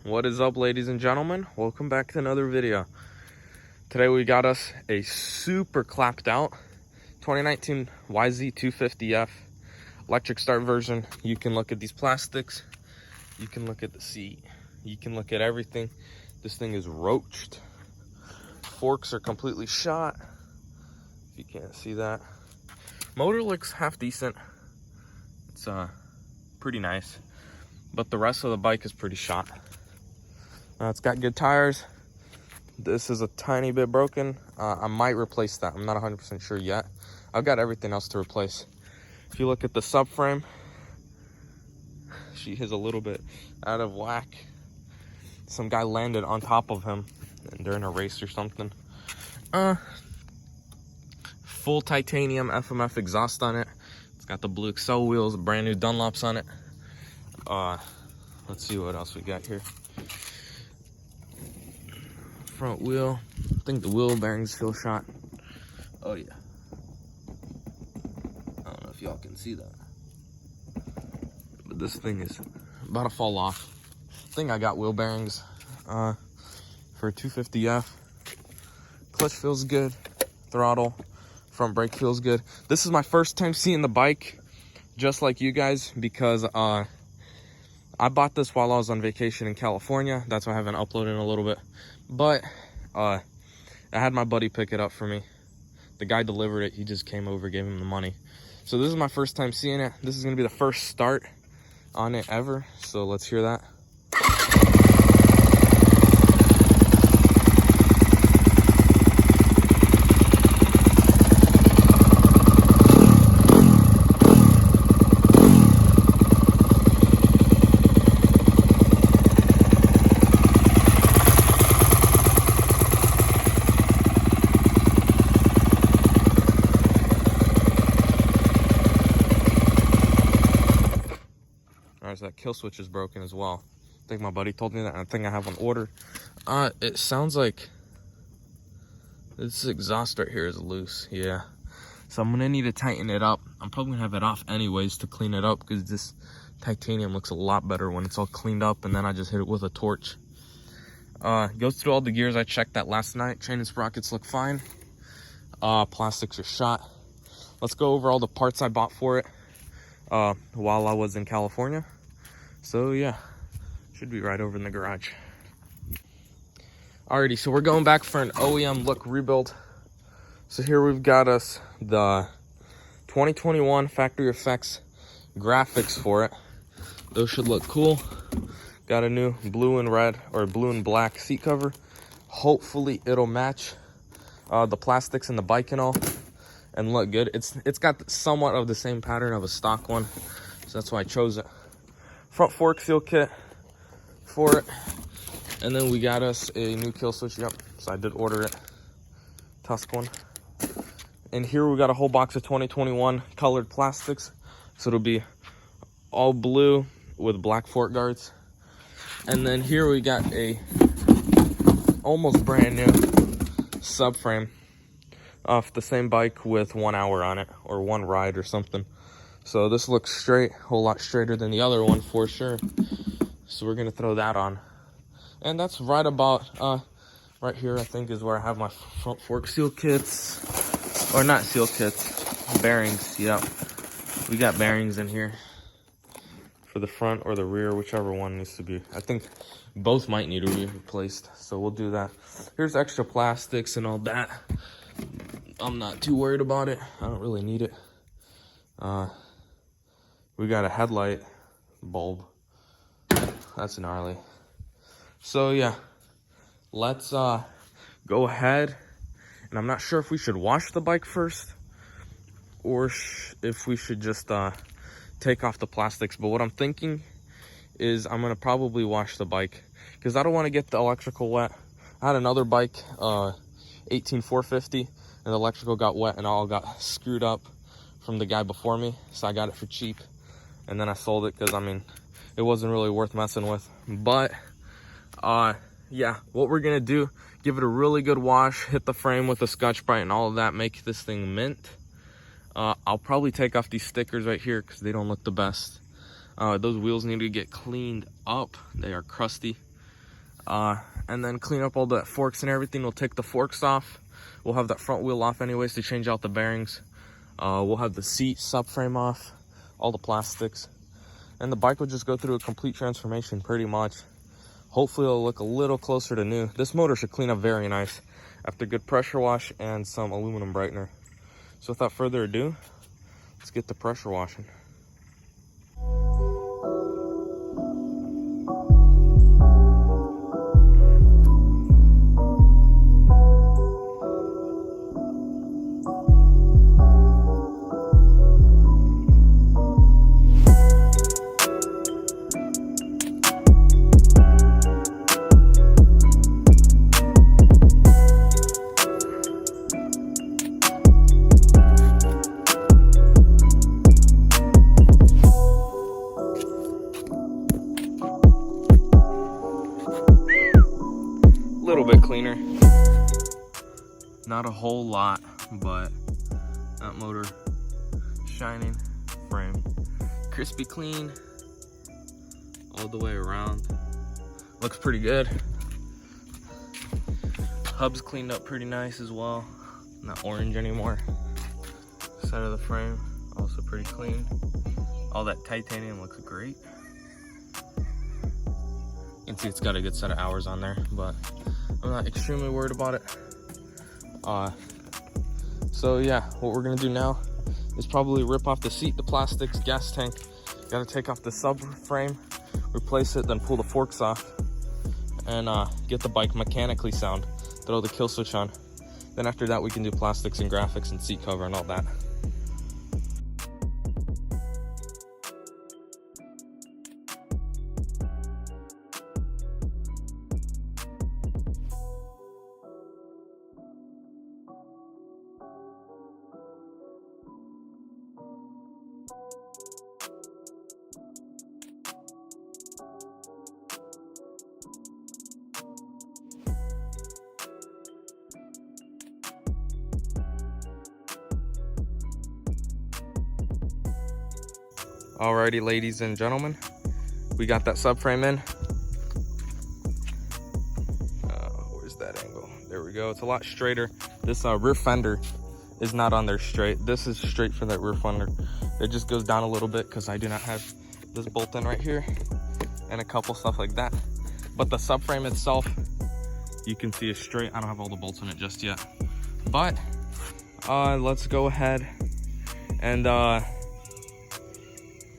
What is up, ladies and gentlemen? Welcome back to another video. Today we got us a super clapped out 2019 YZ250F electric start version. You can look at these plastics, you can look at the seat, you can look at everything. This thing is roached. Forks are completely shot, if you can't see that. Motor looks half decent. It's pretty nice, but the rest of the bike is pretty shot. It's got good tires. This is a tiny bit broken. I might replace that. I'm not 100% sure yet. I've got everything else to replace. If you look at the subframe, she is a little bit out of whack. Some guy landed on top of him during a race or something. Full titanium FMF exhaust on it. It's got the blue Excel wheels, brand new Dunlops on it. Let's see what else we got here. Front wheel. I think the wheel bearings feel shot. Oh yeah. I don't know if y'all can see that, but this thing is about to fall off. I think I got wheel bearings for a 250F. Clutch feels good. Throttle, front brake feels good. This is my first time seeing the bike, just like you guys, because I bought this while I was on vacation in California. That's why I haven't uploaded in a little bit. But I had my buddy pick it up for me. The guy delivered it. He just came over, gave him the money. So this is my first time seeing it. This is going to be the first start on it ever. So let's hear that. That kill switch is broken as well. I think my buddy told me that. I think I have one ordered. It sounds like this exhaust right here is loose. Yeah, so I'm gonna need to tighten it up. I'm probably gonna have it off anyways to clean it up, because this titanium looks a lot better when it's all cleaned up, and then I just hit it with a torch. Goes through all the gears. I checked that last night. Chain and sprockets look fine. Plastics are shot. Let's go over all the parts I bought for it while I was in California. So yeah, should be right over in the garage. Alrighty, so we're going back for an OEM look rebuild. So here we've got us the 2021 factory effects graphics for it. Those should look cool. Got a new blue and red, or blue and black seat cover. Hopefully it'll match the plastics in the bike and all, and look good. It's got somewhat of the same pattern of a stock one, so that's why I chose it. Front fork seal kit for it, and then we got us a new kill switch. Yep, so I did order it, Tusk one. And here we got a whole box of 2021 colored plastics, so it'll be all blue with black fork guards. And then here we got a almost brand new subframe off the same bike with 1 hour on it, or one ride or something. So this looks straight, a whole lot straighter than the other one for sure. So we're gonna throw that on. And that's right about, right here I think is where I have my front fork seal kits. Or not seal kits, bearings, yep. We got bearings in here for the front or the rear, whichever one needs to be. I think both might need to be replaced, so we'll do that. Here's extra plastics and all that. I'm not too worried about it. I don't really need it. We got a headlight bulb. That's gnarly. So yeah, let's go ahead. And I'm not sure if we should wash the bike first, or if we should just take off the plastics. But what I'm thinking is I'm gonna probably wash the bike, because I don't want to get the electrical wet. I had another bike, 18450, and the electrical got wet and all got screwed up from the guy before me, so I got it for cheap, and then I sold it because, I mean, it wasn't really worth messing with. But yeah, what we're gonna do, give it a really good wash, hit the frame with a Scotch-Brite and all of that, make this thing mint. I'll probably take off these stickers right here because they don't look the best. Those wheels need to get cleaned up. They are crusty. And then clean up all the forks and everything. We'll take the forks off. We'll have that front wheel off anyways to change out the bearings. We'll have the seat subframe off, all the plastics. And the bike will just go through a complete transformation pretty much. Hopefully it'll look a little closer to new. This motor should clean up very nice after good pressure wash and some aluminum brightener. So without further ado, let's get to pressure washing. Little bit cleaner, not a whole lot, but that motor shining, frame crispy clean all the way around, looks pretty good. Hub's cleaned up pretty nice as well, not orange anymore. Side of the frame also pretty clean. All that titanium looks great. You can see it's got a good set of hours on there, but I'm not extremely worried about it. So yeah, what we're gonna do now is probably rip off the seat, the plastics, gas tank. Gotta take off the subframe, replace it, then pull the forks off, and get the bike mechanically sound. Throw the kill switch on. Then after that, we can do plastics and graphics and seat cover and all that. Alrighty, ladies and gentlemen, we got that subframe in. Where's that angle? There we go. It's a lot straighter. This rear fender is not on there straight. This is straight for that rear fender. It just goes down a little bit because I do not have this bolt in right here and a couple stuff like that. But the subframe itself, you can see is straight. I don't have all the bolts in it just yet. But let's go ahead and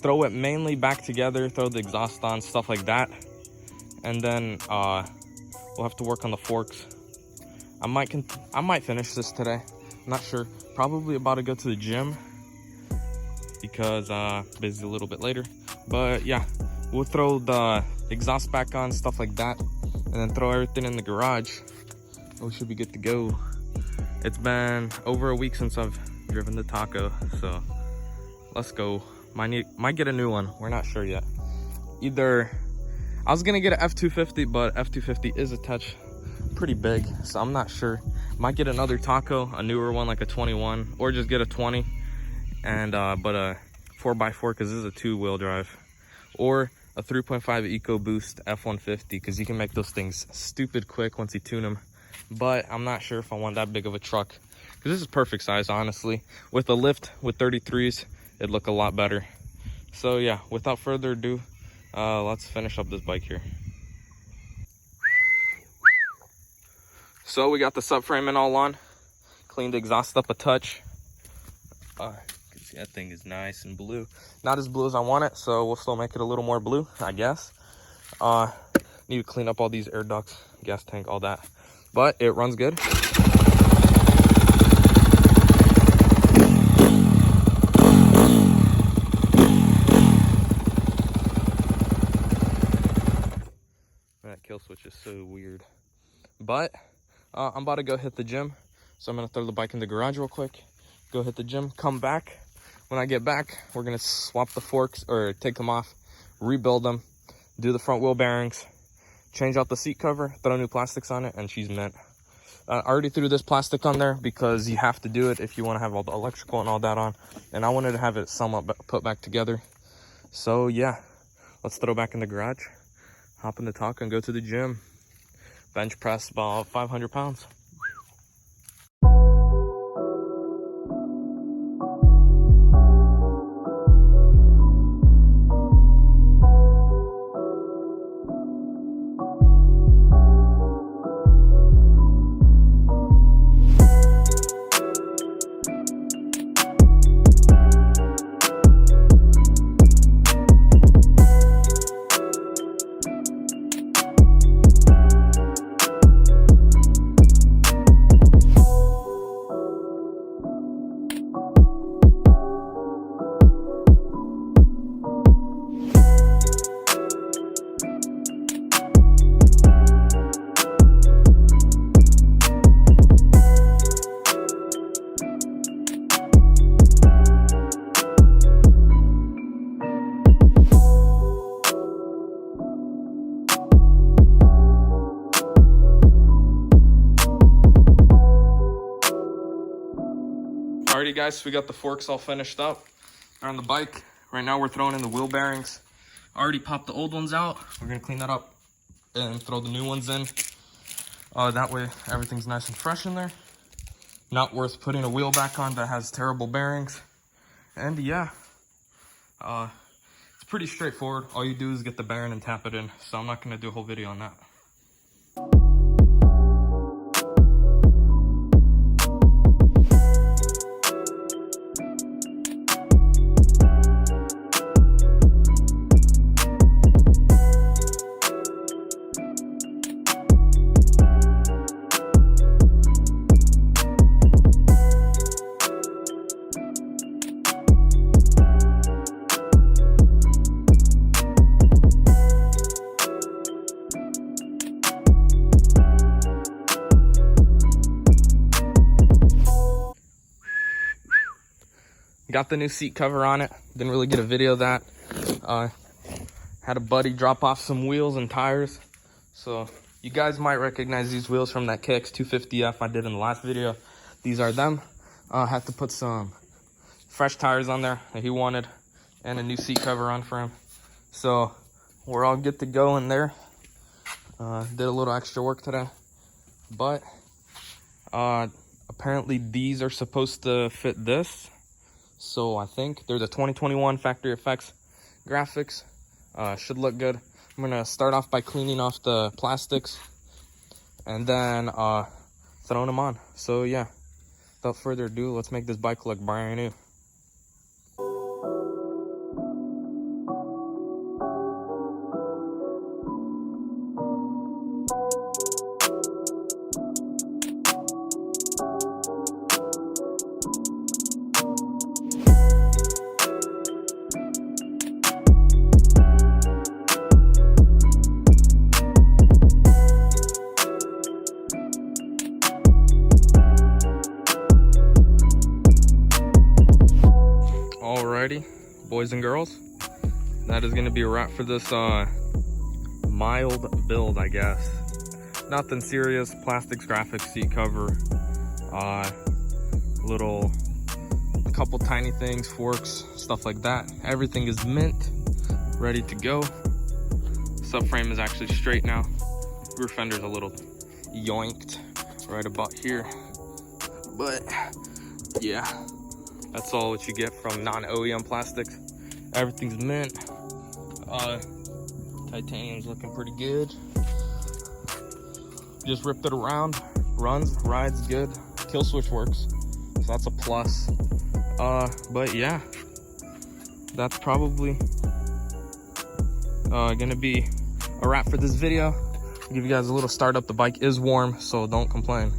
throw it mainly back together, throw the exhaust on, stuff like that. And then we'll have to work on the forks. I might finish this today. I'm not sure. Probably about to go to the gym because busy a little bit later. But yeah, we'll throw the exhaust back on, stuff like that, and then throw everything in the garage. We should be good to go. It's been over a week since I've driven the Taco, so let's go. Might get a new one. We're not sure yet. Either I was gonna get an F250, but F250 is a touch pretty big, so I'm not sure. Might get another Taco, a newer one like a 21, or just get a 20, and but a 4x4 because this is a 2-wheel drive, or a 3.5 EcoBoost F150 because you can make those things stupid quick once you tune them. But I'm not sure if I want that big of a truck because this is perfect size, honestly. With a lift with 33s, it'd look a lot better. So yeah, without further ado, let's finish up this bike here. So we got the subframe in all on, cleaned the exhaust up a touch. You can see that thing is nice and blue. Not as blue as I want it, so we'll still make it a little more blue, I guess. Need to clean up all these air ducts, gas tank, all that. But it runs good. That kill switch is so weird. But I'm about to go hit the gym, so I'm gonna throw the bike in the garage real quick, go hit the gym, come back. When I get back, we're gonna swap the forks, or take them off, rebuild them, do the front wheel bearings, change out the seat cover, throw new plastics on it, and she's mint. I already threw this plastic on there because you have to do it if you want to have all the electrical and all that on, and I wanted to have it somewhat put back together. So yeah, let's throw back in the garage, hop in the Taco, and go to the gym. bench press about 500 pounds. Alrighty guys, so we got the forks all finished up. They're on the bike. Right now we're throwing in the wheel bearings. I already popped the old ones out. We're gonna clean that up and throw the new ones in. That way everything's nice and fresh in there. Not worth putting a wheel back on that has terrible bearings. And yeah, it's pretty straightforward. All you do is get the bearing and tap it in. So I'm not gonna do a whole video on that. Got the new seat cover on it. Didn't really get a video of that. Had a buddy drop off some wheels and tires. So you guys might recognize these wheels from that YZ250F I did in the last video. These are them. Had to put some fresh tires on there that he wanted and a new seat cover on for him. So we're all good to go in there. Did a little extra work today. But apparently these are supposed to fit this. So I think they're the 2021 Factory Effects graphics. Should look good. I'm gonna start off by cleaning off the plastics and then throwing them on. So yeah, without further ado, let's make this bike look brand new. Alrighty, boys and girls, that is going to be a wrap for this mild build, I guess. Nothing serious. Plastics, graphics, seat cover, little couple tiny things, forks, stuff like that. Everything is mint, ready to go. Subframe is actually straight now. Rear fender's a little yoinked right about here, but yeah. That's all what you get from non-OEM plastics. Everything's mint. Titanium's looking pretty good. Just ripped it around. Runs, rides good. Kill switch works, so that's a plus. But yeah, that's probably gonna be a wrap for this video. I'll give you guys a little start up. The bike is warm, so don't complain.